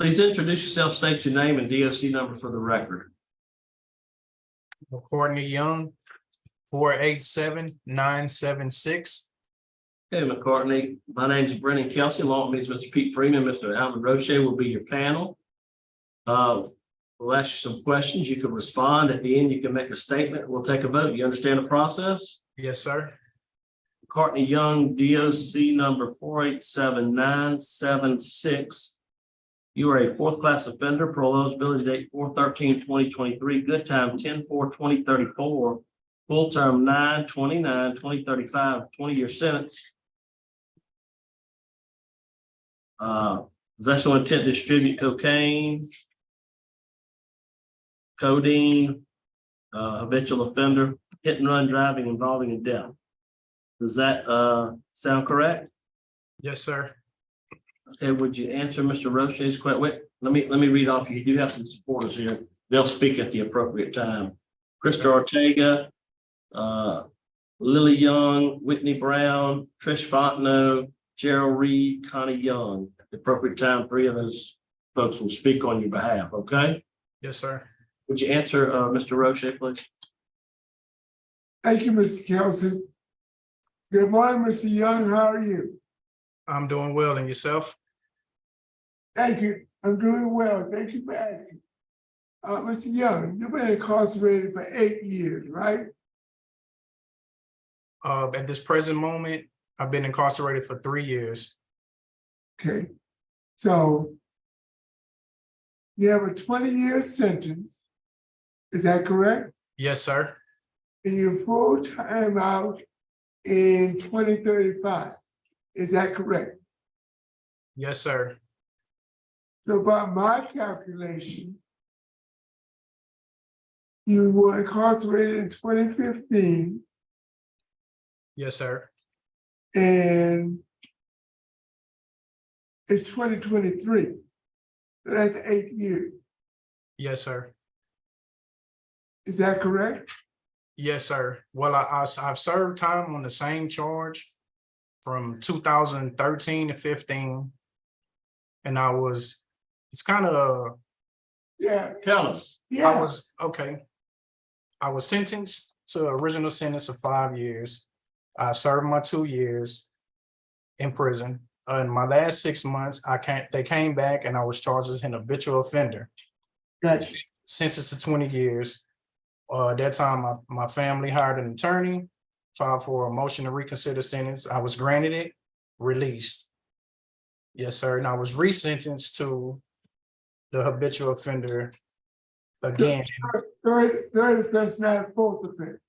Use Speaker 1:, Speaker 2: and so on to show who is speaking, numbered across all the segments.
Speaker 1: Please introduce yourself, state your name and DOC number for the record.
Speaker 2: McKartney Young, 487-976.
Speaker 1: Okay, McKartney, my name is Brennan Kelsey, along with me is Mr. Pete Freeman. Mr. Alvin Roche will be your panel. We'll ask you some questions. You can respond. At the end, you can make a statement. We'll take a vote. You understand the process?
Speaker 2: Yes, sir.
Speaker 1: McKartney Young DOC number 487-976. You are a fourth class offender, parole eligibility date 4/13/2023, good time 10/4/2034, full term 9/29/2035, 20-year sentence. Possession with intent to distribute cocaine, codeine, habitual offender, hit and run driving involving a death. Does that sound correct?
Speaker 2: Yes, sir.
Speaker 1: Okay, would you answer Mr. Roche's question? Wait, let me read off. You do have some supporters here. They'll speak at the appropriate time. Krista Ortega, Lily Young, Whitney Brown, Trish Fontenot, Gerald Reed, Connie Young. At the appropriate time, three of those folks will speak on your behalf, okay?
Speaker 2: Yes, sir.
Speaker 1: Would you answer Mr. Roche, please?
Speaker 3: Thank you, Mr. Kelsey. Good morning, Mr. Young. How are you?
Speaker 2: I'm doing well, and yourself?
Speaker 3: Thank you. I'm doing well. Thank you for asking. Mr. Young, you've been incarcerated for 8 years, right?
Speaker 2: At this present moment, I've been incarcerated for 3 years.
Speaker 3: Okay. So you have a 20-year sentence. Is that correct?
Speaker 2: Yes, sir.
Speaker 3: And your full time out in 2035. Is that correct?
Speaker 2: Yes, sir.
Speaker 3: So by my calculation, you were incarcerated in 2015
Speaker 2: Yes, sir.
Speaker 3: and it's 2023. So that's 8 years.
Speaker 2: Yes, sir.
Speaker 3: Is that correct?
Speaker 2: Yes, sir. Well, I've served time on the same charge from 2013 to 15. And it's kind of,
Speaker 3: Yeah.
Speaker 1: Tell us.
Speaker 3: Yeah.
Speaker 2: I was sentenced to an original sentence of 5 years. I served my 2 years in prison. In my last 6 months, they came back and I was charged as an habitual offender.
Speaker 3: Gotcha.
Speaker 2: Sentenced to 20 years. At that time, my family hired an attorney, filed for a motion to reconsider sentence. I was granted it, released. Yes, sir. And I was resentenced to the habitual offender again.
Speaker 3: Third offense, not fourth offense.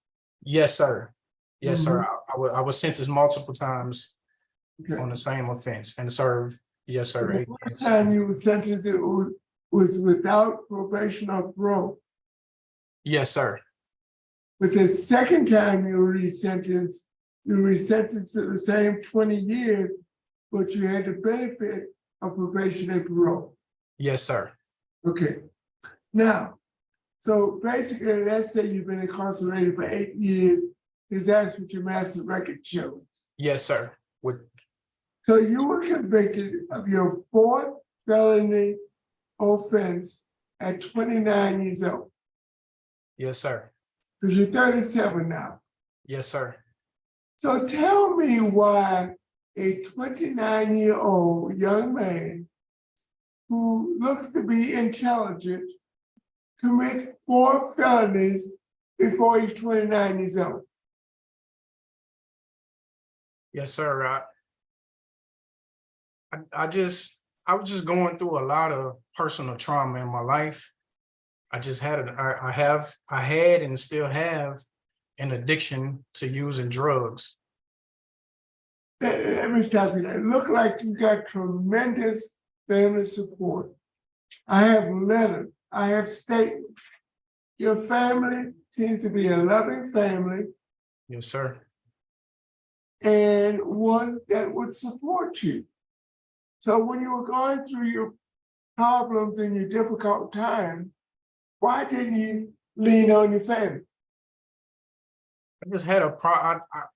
Speaker 2: Yes, sir. Yes, sir. I was sentenced multiple times
Speaker 3: Okay.
Speaker 2: on the same offense and served, yes, sir.
Speaker 3: The
Speaker 2: 8
Speaker 3: first
Speaker 2: years.
Speaker 3: time you were sentenced, it was without probation or parole.
Speaker 2: Yes, sir.
Speaker 3: But the second time you were resentenced to the same 20 years, but you had the benefit of probation and parole.
Speaker 2: Yes, sir.
Speaker 3: Okay. Now, so basically, let's say you've been incarcerated for 8 years, because that's what your master record shows.
Speaker 2: Yes, sir.
Speaker 3: So you were convicted of your fourth felony offense at 29 years old,
Speaker 2: Yes, sir.
Speaker 3: because you're 37 now.
Speaker 2: Yes, sir.
Speaker 3: So tell me why a 29-year-old young man who looks to be intelligent commits 4 felonies before he's 29 years old.
Speaker 2: Yes, sir. I was just going through a lot of personal trauma in my life. I had and still have an addiction to using drugs.
Speaker 3: Let me stop you there. It looked like you got tremendous family support. I have letters, I have statements. Your family seems to be a loving family
Speaker 2: Yes, sir.
Speaker 3: and one that would support you. So when you were going through your problems and your difficult times, why didn't you lean on your family?
Speaker 2: I just had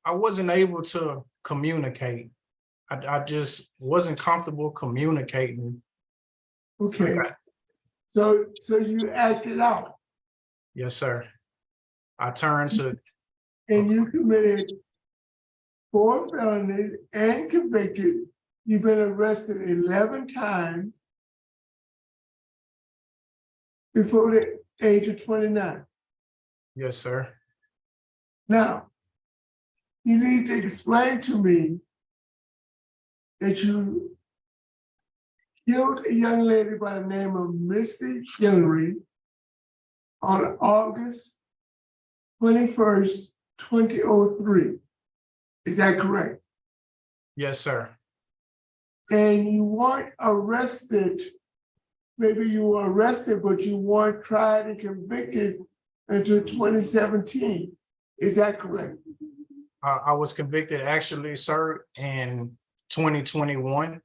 Speaker 2: I wasn't able to communicate. I just wasn't comfortable communicating
Speaker 3: Okay, so you acted out
Speaker 2: Yes, sir. I turned to,
Speaker 3: and you committed 4 felonies and convicted. You've been arrested 11 times before the age of 29.
Speaker 2: yes, sir.
Speaker 3: Now, you need to explain to me that you killed a young lady by the name of Misty Hillary on August 21st, 2003. Is that correct?
Speaker 2: Yes, sir.
Speaker 3: And you weren't arrested. Maybe you were arrested, but you weren't tried and convicted until 2017. Is that correct?
Speaker 2: I was convicted actually, sir, in 2021.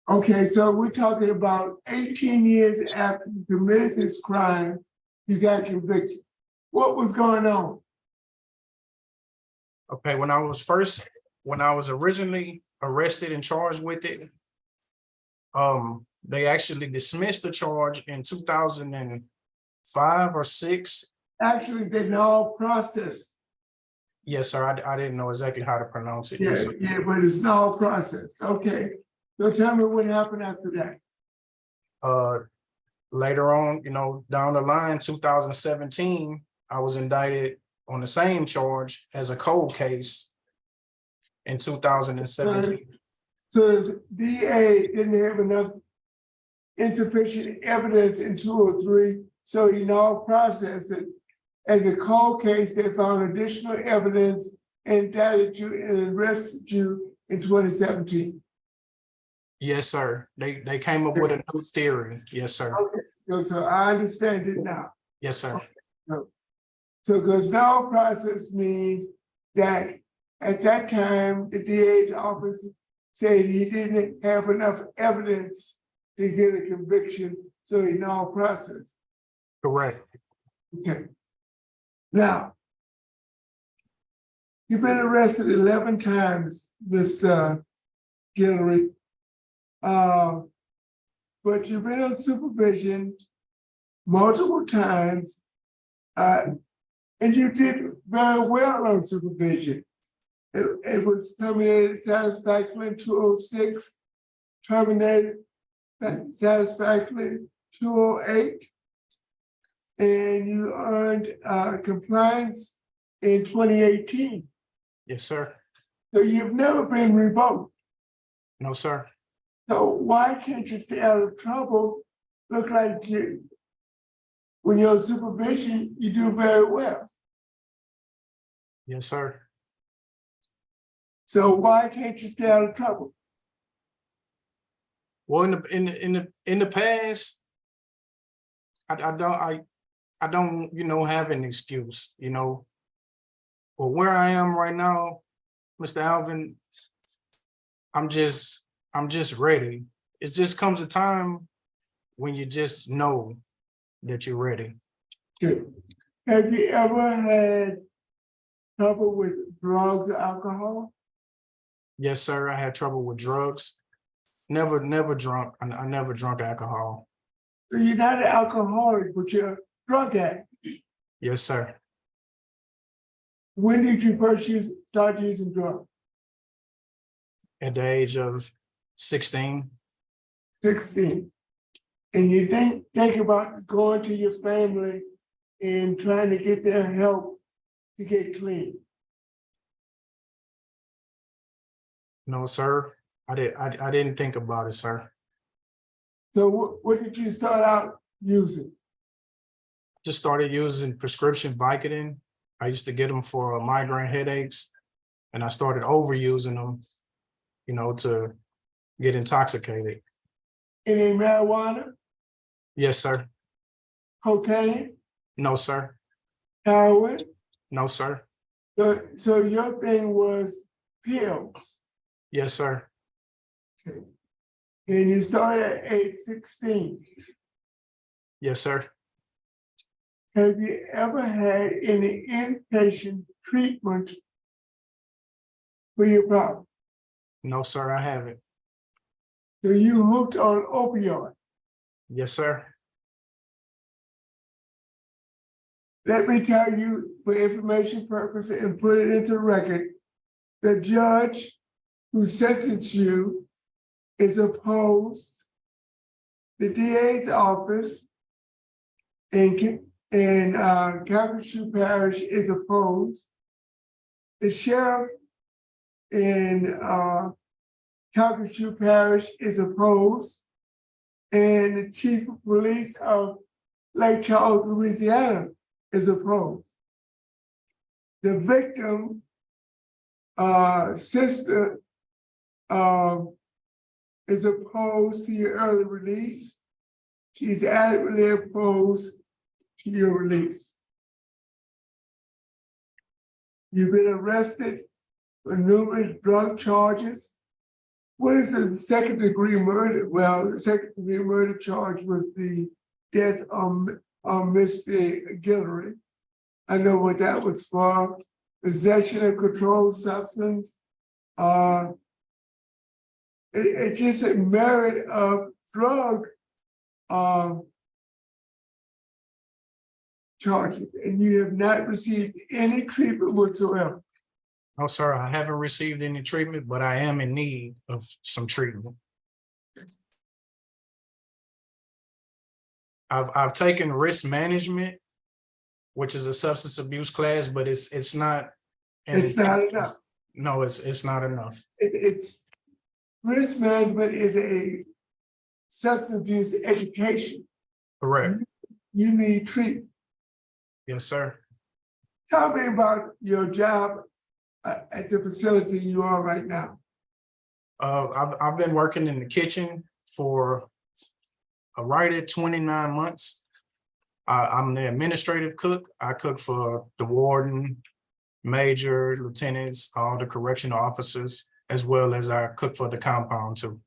Speaker 3: Okay, so we're talking about 18 years after you committed this crime, you got convicted. What was going on?
Speaker 2: Okay, when I was originally arrested and charged with it, they actually dismissed the charge in 2005 or 6.
Speaker 3: Actually, they all processed.
Speaker 2: Yes, sir. I didn't know exactly how to pronounce it.
Speaker 3: Yeah,
Speaker 2: Yes, sir.
Speaker 3: yeah, but it's now processed. Okay. So tell me what happened after that.
Speaker 2: Later on, down the line, 2017, I was indicted on the same charge as a cold case in 2017.
Speaker 3: So the DA didn't have enough insufficient evidence in 203, so he now processed it. As a cold case, they found additional evidence and indicted you and arrested you in 2017.
Speaker 2: Yes, sir. They came up with a new theory. Yes, sir.
Speaker 3: Okay, so I understand it now.
Speaker 2: Yes, sir.
Speaker 3: So because now process means that at that time, the DA's office said he didn't have enough evidence to get a conviction, so he now processed.
Speaker 2: Correct.
Speaker 3: Okay. Now, you've been arrested 11 times, Mr. Guillory. But you've been on supervision multiple times, and you did very well on supervision. It was terminated satisfactorily in 206, terminated satisfactorily in 208, and you earned compliance in 2018.
Speaker 2: Yes, sir.
Speaker 3: So you've never been revoked.
Speaker 2: No, sir.
Speaker 3: So why can't you stay out of trouble? Look like you, when you're on supervision, you do very well.
Speaker 2: Yes, sir.
Speaker 3: So why can't you stay out of trouble?
Speaker 2: Well, in the past, I don't have an excuse, But where I am right now, Mr. Alvin, I'm just ready. It just comes a time when you just know that you're ready.
Speaker 3: Good. Have you ever had trouble with drugs or alcohol?
Speaker 2: Yes, sir. I had trouble with drugs. Never drunk. I never drunk alcohol.
Speaker 3: So you're not an alcoholic, but you're a drug addict.
Speaker 2: Yes, sir.
Speaker 3: When did you first start using drugs?
Speaker 2: At the age of 16.
Speaker 3: 16. And you think about going to your family and trying to get their help to get clean.
Speaker 2: No, sir. I didn't think about it, sir.
Speaker 3: So what did you start out using?
Speaker 2: Just started using prescription Vicodin. I used to get them for migraine headaches, and I started overusing them, to get intoxicated.
Speaker 3: Any marijuana,
Speaker 2: Yes, sir.
Speaker 3: cocaine,
Speaker 2: No, sir.
Speaker 3: heroin?
Speaker 2: No, sir.
Speaker 3: So your thing was pills.
Speaker 2: Yes, sir.
Speaker 3: Okay. And you started at age 16.
Speaker 2: Yes, sir.
Speaker 3: Have you ever had any inpatient treatment for your problem?
Speaker 2: No, sir, I haven't.
Speaker 3: So you hooked on opioid?
Speaker 2: Yes, sir.
Speaker 3: Let me tell you, for information purposes and put it into record, the judge who sentenced you is opposed. The DA's office in Calcasieu Parish is opposed. The sheriff in Calcasieu Parish is opposed. And the chief of police of Lake Charles, Louisiana is opposed. The victim sister is opposed to your early release. She's adamantly opposed to your release. You've been arrested for numerous drug charges. What is the second degree murder? Well, the second degree murder charge was the death of Mr. Guillory. I know what that was for. Possession of controlled substance. It's just a merit of drug charges, and you have not received any treatment whatsoever.
Speaker 2: No, sir, I haven't received any treatment, but I am in need of some treatment. I've taken risk management, which is a substance abuse class, but it's not.
Speaker 3: It's not enough.
Speaker 2: No, it's not enough.
Speaker 3: It's risk management is a substance abuse education.
Speaker 2: Correct.
Speaker 3: You need treatment.
Speaker 2: Yes, sir.
Speaker 3: Tell me about your job at the facility you are right now.
Speaker 2: I've been working in the kitchen for right at 29 months. I'm the administrative cook. I cook for the warden, major, lieutenants, all the correctional officers, as well as I cook for the compound too.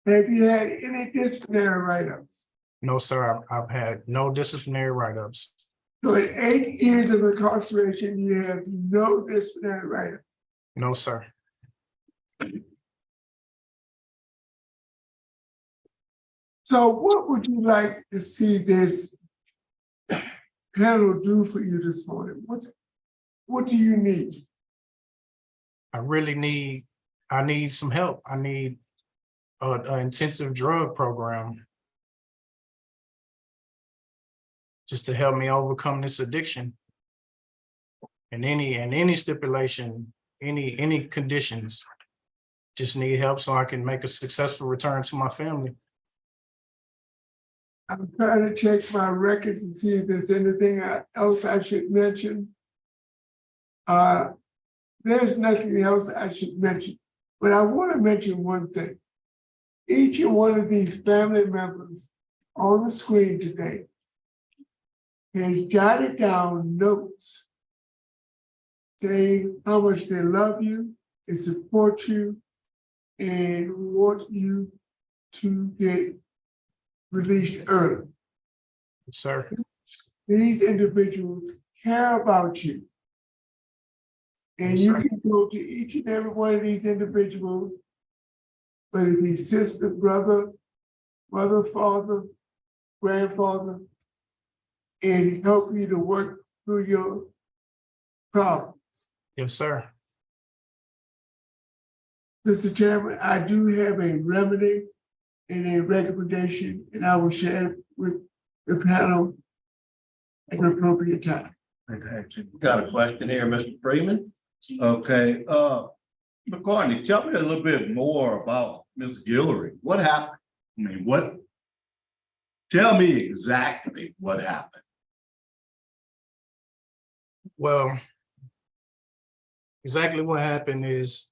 Speaker 3: Have you had any disciplinary write-ups?
Speaker 2: No, sir, I've had no disciplinary write-ups.
Speaker 3: So in 8 years of incarceration, you have no disciplinary write-up.
Speaker 2: No, sir.
Speaker 3: So what would you like to see this panel do for you this morning? What do you need?
Speaker 2: I need some help. I need an intensive drug program just to help me overcome this addiction. And any stipulation, any conditions, just need help so I can make a successful return to my family.
Speaker 3: I'm trying to check my records and see if there's anything else I should mention. There's nothing else I should mention, but I want to mention one thing. Each and one of these family members on the screen today has jotted down notes saying how much they love you and support you and want you to get released early.
Speaker 2: Yes, sir.
Speaker 3: These individuals care about you. And
Speaker 2: Yes,
Speaker 3: you
Speaker 2: sir.
Speaker 3: can go to each and every one of these individuals, whether it be sister, brother, mother, father, grandfather, and help you to work through your problems.
Speaker 2: Yes, sir.
Speaker 3: Mr. Chairman, I do have a remedy and a recommendation, and I will share it with the panel at an appropriate time.
Speaker 1: Got a question here, Mr. Freeman?
Speaker 4: Okay, McKartney, tell me a little bit more about Ms. Guillory. What happened? I mean, tell me exactly what happened.
Speaker 2: Well, exactly what happened is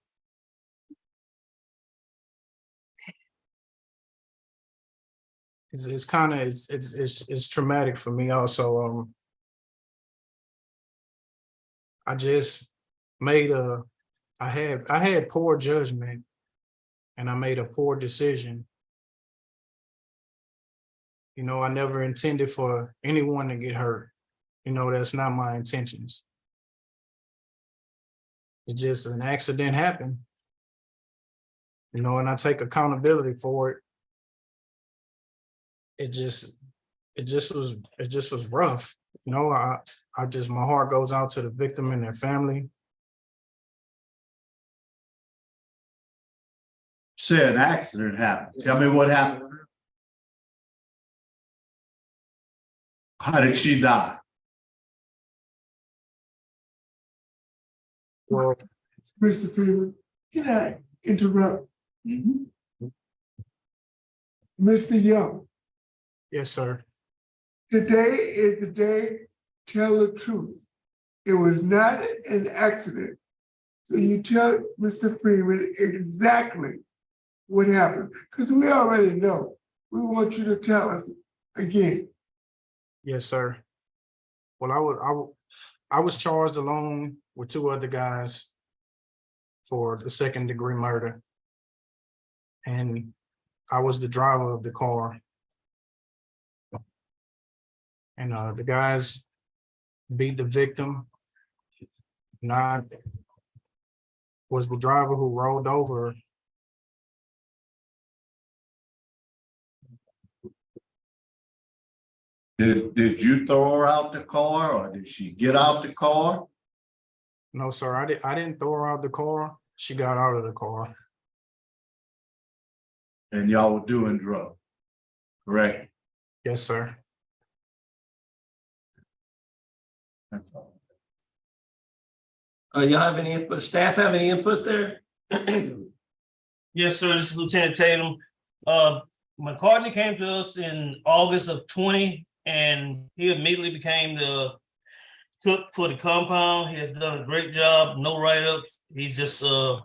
Speaker 2: it's kind of it's traumatic for me also. I just made I had poor judgment and I made a poor decision. You know, I never intended for anyone to get hurt. You know, that's not my intentions. It's just an accident happened. You know, and I take accountability for it. it just was rough. You know, I just, my heart goes out to the victim and their family.
Speaker 4: Say an accident happened. Tell me what happened. How did she die?
Speaker 2: Well,
Speaker 3: Mr. Freeman, can I interrupt? Mr. Young,
Speaker 2: yes, sir.
Speaker 3: today is the day, tell the truth. It was not an accident. So you tell Mr. Freeman exactly what happened, because we already know. We want you to tell us again.
Speaker 2: Yes, sir. Well, I was charged along with two other guys for the second-degree murder. And I was the driver of the car. And the guys beat the victim. And I was the driver who rolled over.
Speaker 4: Did you throw her out the car or did she get out the car?
Speaker 2: No, sir, I didn't throw her out the car. She got out of the car.
Speaker 4: And y'all were doing drugs, correct?
Speaker 2: Yes, sir.
Speaker 4: That's all.
Speaker 1: Y'all have any input? Staff have any input there?
Speaker 5: Yes, sir. This is Lieutenant Tatum. McKartney came to us in August of 20, and he immediately became the cook for the compound. He has done a great job, no write-ups. He's just a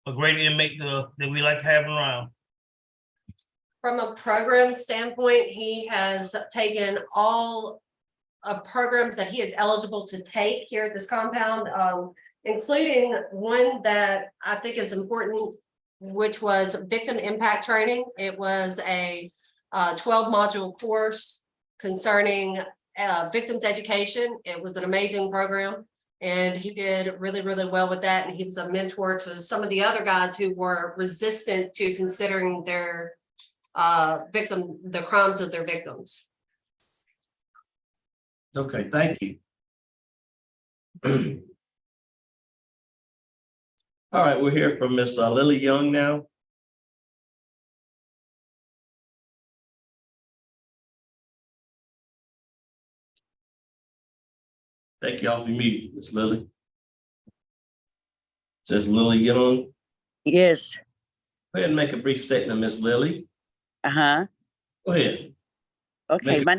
Speaker 5: great inmate that we like having around.
Speaker 6: From a program standpoint, he has taken all programs that he is eligible to take here at this compound, including one that I think is important, which was victim impact training. It was a 12-module course concerning victims education. It was an amazing program, and he did really, really well with that. And he was a mentor to some of the other guys who were resistant to considering their the crimes of their victims.
Speaker 1: Okay, thank you. All right, we'll hear from Miss Lily Young now. Take you off your mute, Miss Lily. Says Lily Young.
Speaker 7: Yes.
Speaker 1: Go ahead and make a brief statement, Miss Lily.
Speaker 7: Uh-huh.
Speaker 1: Go ahead.
Speaker 7: Okay.
Speaker 1: Make
Speaker 7: My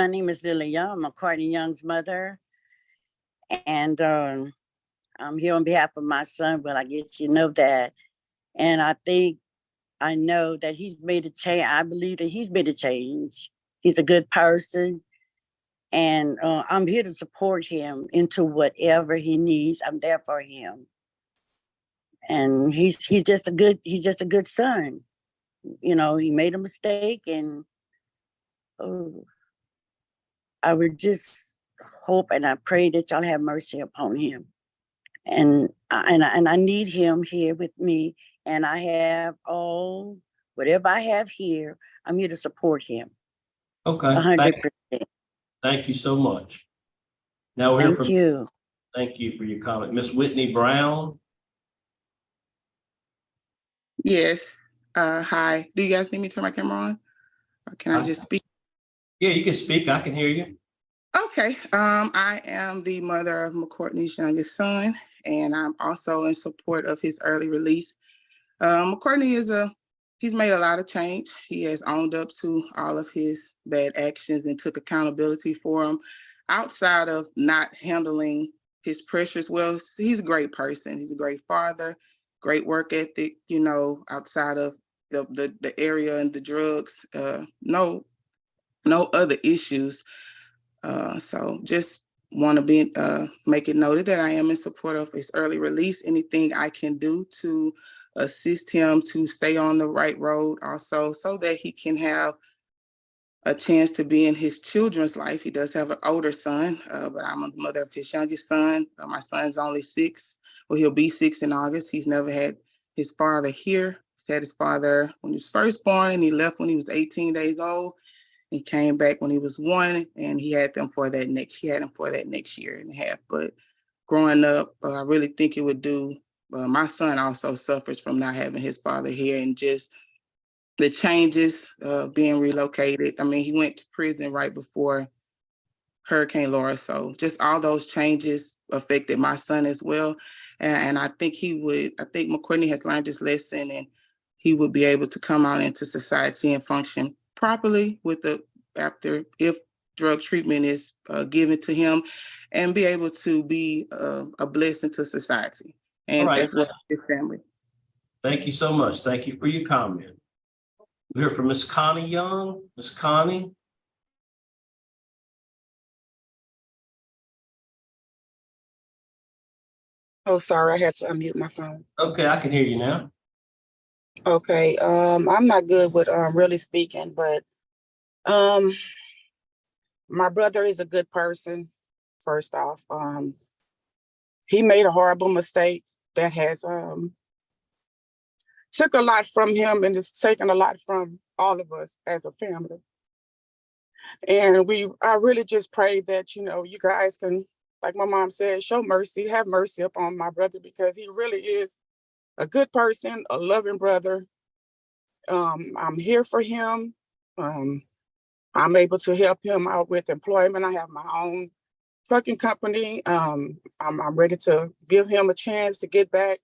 Speaker 7: name is Lily Young. I'm McKartney Young's mother. And I'm here on behalf of my son. Well, I guess you know that. And I know that he's made a change. I believe that he's made a change. He's a good person. And I'm here to support him into whatever he needs. I'm there for him. And he's just a good son. You know, he made a mistake, and I would just hope and I pray that y'all have mercy upon him. And I need him here with me. And I have whatever I have here, I'm here to support him.
Speaker 1: Okay.
Speaker 7: 100%.
Speaker 1: Thank you so much. Now we're
Speaker 7: Thank you.
Speaker 1: Thank you for your comment. Miss Whitney Brown.
Speaker 8: Yes. Hi. Do you guys need me to turn my camera on? Or can I just speak?
Speaker 1: Yeah, you can speak. I can hear you.
Speaker 8: Okay. I am the mother of McKartney's youngest son, and I'm also in support of his early release. McKartney he's made a lot of change. He has owned up to all of his bad actions and took accountability for them. Outside of not handling his pressures well, he's a great person. He's a great father, great work ethic, you know, outside of the area and the drugs, no other issues. So just want to make it noted that I am in support of his early release. Anything I can do to assist him to stay on the right road also, so that he can have a chance to be in his children's life. He does have an older son, but I'm a mother of his youngest son. My son's only 6. Well, he'll be 6 in August. He's never had his father here. He's had his father when he was first born, and he left when he was 18 days old. He came back when he was 1, and he had him for that next year and a half. But growing up, I really think it would do. My son also suffers from not having his father here, and just the changes, being relocated. I mean, he went to prison right before Hurricane Laura. So just all those changes affected my son as well. And I think McKartney has learned this lesson, and he would be able to come out into society and function properly if drug treatment is given to him, and be able to be a blessing to society and
Speaker 1: All right.
Speaker 8: as well as his family.
Speaker 1: Thank you so much. Thank you for your comment. We hear from Miss Connie Young. Miss Connie.
Speaker 9: Oh, sorry, I had to unmute my phone.
Speaker 1: Okay, I can hear you now.
Speaker 9: Okay, I'm not good with really speaking, but my brother is a good person, first off. He made a horrible mistake that has took a lot from him, and it's taken a lot from all of us as a family. And I really just pray that, you guys can, like my mom said, show mercy, have mercy upon my brother, because he really is a good person, a loving brother. I'm here for him. I'm able to help him out with employment. I have my own trucking company. I'm ready to give him a chance to get back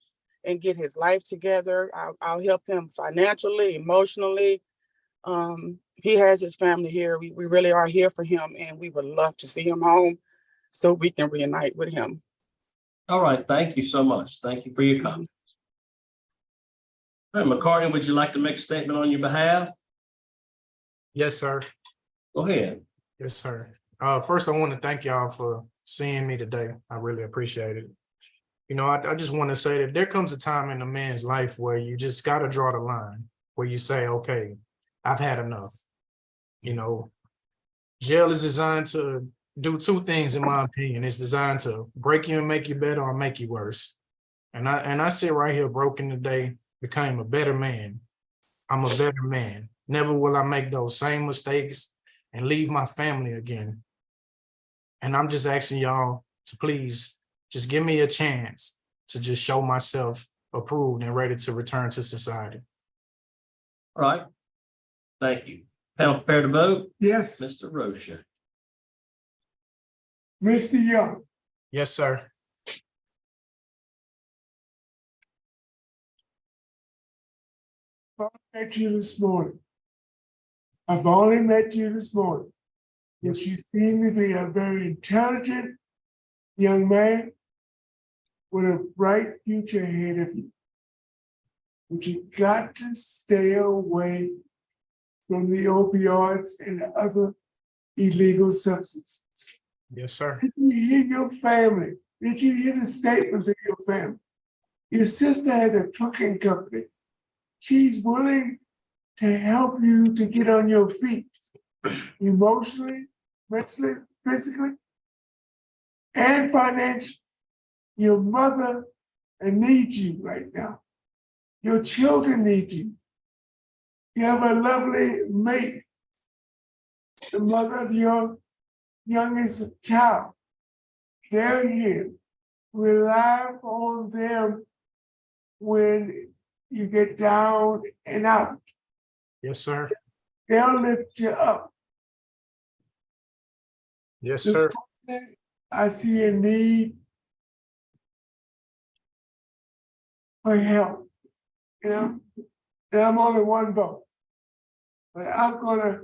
Speaker 9: and get his life together. I'll help him financially, emotionally. He has his family here. We really are here for him, and we would love to see him home so we can reunite with him.
Speaker 1: All right. Thank you so much. Thank you for your comment. All right, McKartney, would you like to make a statement on your behalf?
Speaker 2: Yes, sir.
Speaker 1: Go ahead.
Speaker 2: Yes, sir. First, I want to thank y'all for seeing me today. I really appreciate it. I just want to say that there comes a time in a man's life where you just got to draw the line, where you say, okay, I've had enough. Jail is designed to do two things, in my opinion. It's designed to break you and make you better, or make you worse. And I sit right here broken today, became a better man. I'm a better man. Never will I make those same mistakes and leave my family again. And I'm just asking y'all to please just give me a chance to just show myself approved and ready to return to society.
Speaker 1: All right. Thank you. Panel prepared to vote?
Speaker 3: Yes,
Speaker 1: Mr. Rocha.
Speaker 3: Mr. Young,
Speaker 2: Yes, sir.
Speaker 3: I met you this morning. I've only met you this morning. But you seem to be a very intelligent young man with a bright future ahead of you. But you got to stay away from the opioids and the other illegal substances.
Speaker 2: Yes, sir.
Speaker 3: Did you hear your family? Did you hear the statements of your family? Your sister had a trucking company. She's willing to help you to get on your feet, emotionally, mentally, physically, and financially. Your mother needs you right now. Your children need you. You have a lovely mate, the mother of your youngest child. They're here. Rely on them when you get down and out.
Speaker 2: Yes, sir.
Speaker 3: They'll lift you up.
Speaker 2: Yes,
Speaker 3: This
Speaker 2: sir.
Speaker 3: morning, I see a need for help. And I'm only one vote. But I'm gonna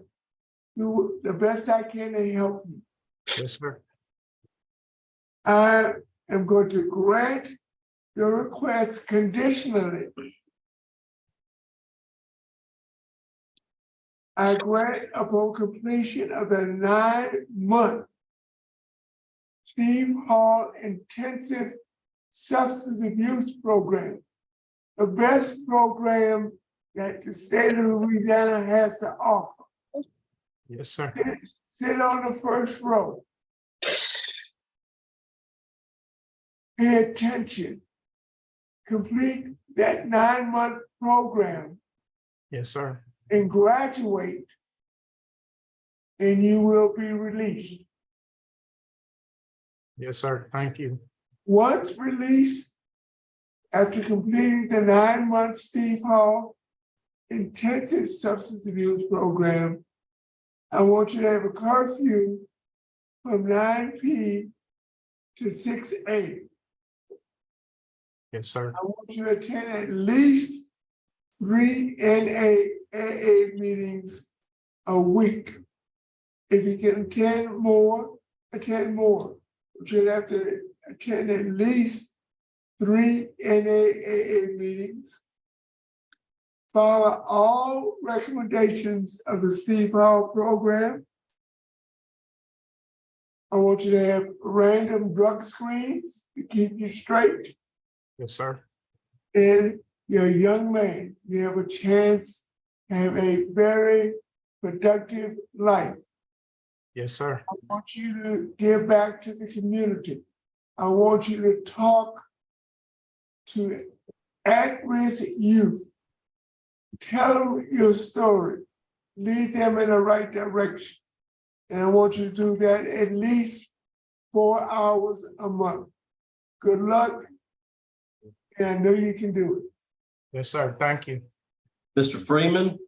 Speaker 3: do the best I can to help you.
Speaker 2: Yes, sir.
Speaker 3: I am going to grant your request conditionally. I grant upon completion of the 9-month Steve Hall Intensive Substance Abuse Program, the best program that the state of Louisiana has to offer.
Speaker 2: Yes, sir.
Speaker 3: Sit on the first row. Pay attention. Complete that 9-month program
Speaker 2: Yes, sir.
Speaker 3: and graduate, and you will be released.
Speaker 2: Yes, sir. Thank you.
Speaker 3: Once released, after completing the 9-month Steve Hall intensive substance abuse program, I want you to have a curfew from 9 p. to 6 a.
Speaker 2: Yes, sir.
Speaker 3: I want you to attend at least 3 NAAA meetings a week. If you can attend more, attend more. But you'll have to attend at least 3 NAAA meetings. Follow all recommendations of the Steve Hall program. I want you to have random drug screens to keep you straight.
Speaker 2: Yes, sir.
Speaker 3: And you're a young man, you have a chance to have a very productive life.
Speaker 2: Yes, sir.
Speaker 3: I want you to give back to the community. I want you to talk to at-risk youth. Tell them your story, lead them in the right direction. And I want you to do that at least 4 hours a month. Good luck. And I know you can do it.
Speaker 2: Yes, sir. Thank you.
Speaker 1: Mr. Freeman,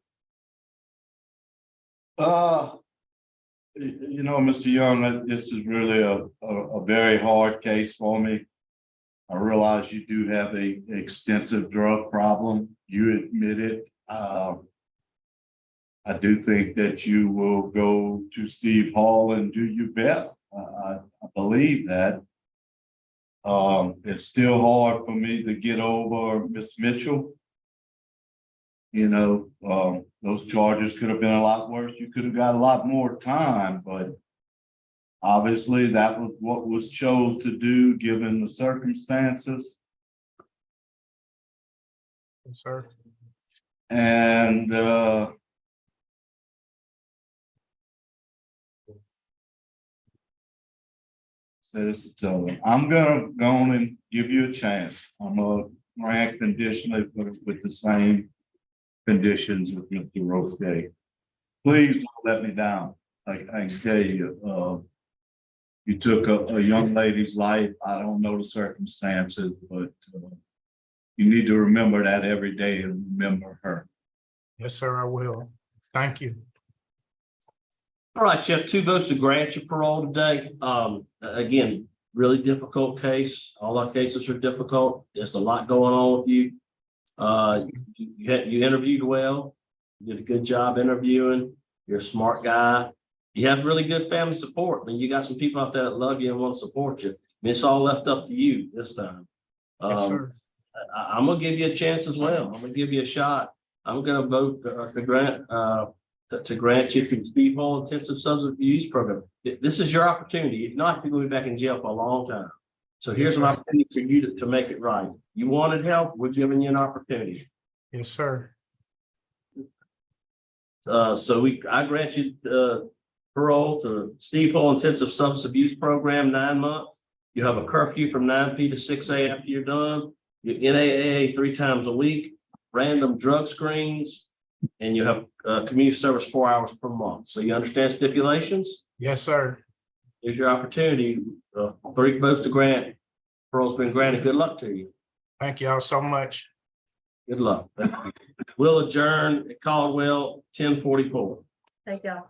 Speaker 4: You know, Mr. Young, this is really a very hard case for me. I realize you do have a extensive drug problem. You admit it. I do think that you will go to Steve Hall and do your best. I believe that. It's still hard for me to get over Miss Mitchell. You know, those charges could have been a lot worse. You could have got a lot more time, but obviously that was what was chose to do given the circumstances.
Speaker 2: Yes, sir.
Speaker 4: And I'm gonna go on and give you a chance. I'm gonna grant conditionally with the same conditions with Mr. Roste. Please don't let me down. I can tell you, you took a young lady's life. I don't know the circumstances, but you need to remember that every day and remember her.
Speaker 2: Yes, sir, I will. Thank you.
Speaker 1: all right, you have 2 votes to grant your parole today. Again, really difficult case. All our cases are difficult. There's a lot going on with you. You interviewed well. You did a good job interviewing. You're a smart guy. You have really good family support. I mean, you got some people out there that love you and want to support you. I mean, it's all left up to you this time.
Speaker 2: Yes, sir.
Speaker 1: I'm gonna give you a chance as well. I'm gonna give you a shot. I'm gonna vote to grant you the Steve Hall Intensive Substance Abuse Program. This is your opportunity. If not, you're gonna be back in jail for a long time. So here's an opportunity for you to make it right. You wanted help, we're giving you an opportunity.
Speaker 2: Yes, sir.
Speaker 1: I grant you parole to Steve Hall Intensive Substance Abuse Program, 9 months. You have a curfew from 9 p. to 6 a. after you're done. Your NAAA 3 times a week, random drug screens, and you have community service 4 hours per month. So you understand stipulations?
Speaker 2: Yes, sir.
Speaker 1: Here's your opportunity. 3 votes to grant. Parole's been granted. Good luck to you.
Speaker 2: Thank y'all so much.
Speaker 1: Good luck. We'll adjourn at Caldwell 10:44.
Speaker 6: Thank y'all.